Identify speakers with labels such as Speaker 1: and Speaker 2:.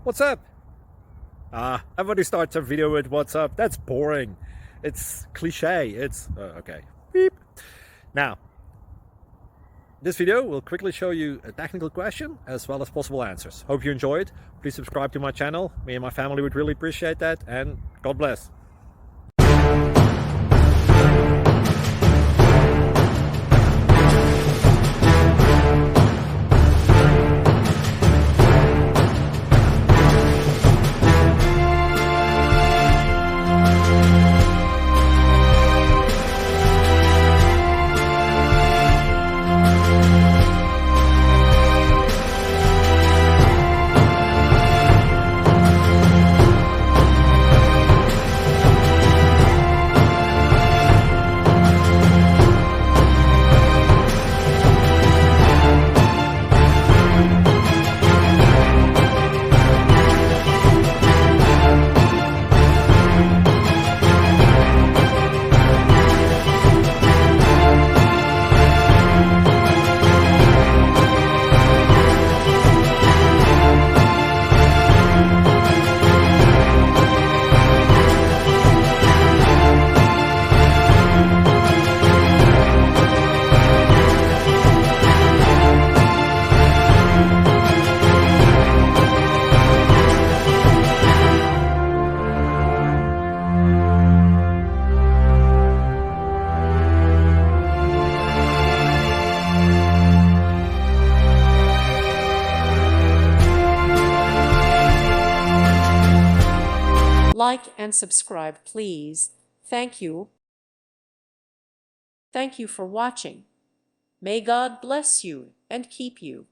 Speaker 1: What's up? Everybody starts a video with what's up. That's boring. It's cliche. It's okay. Beep. Now, this video will quickly show you a technical question as well as possible answers. Hope you enjoy it. Please subscribe to my channel. Me and my family would really appreciate that, and God bless.
Speaker 2: Like and subscribe, please. Thank you. Thank you for watching. May God bless you and keep you.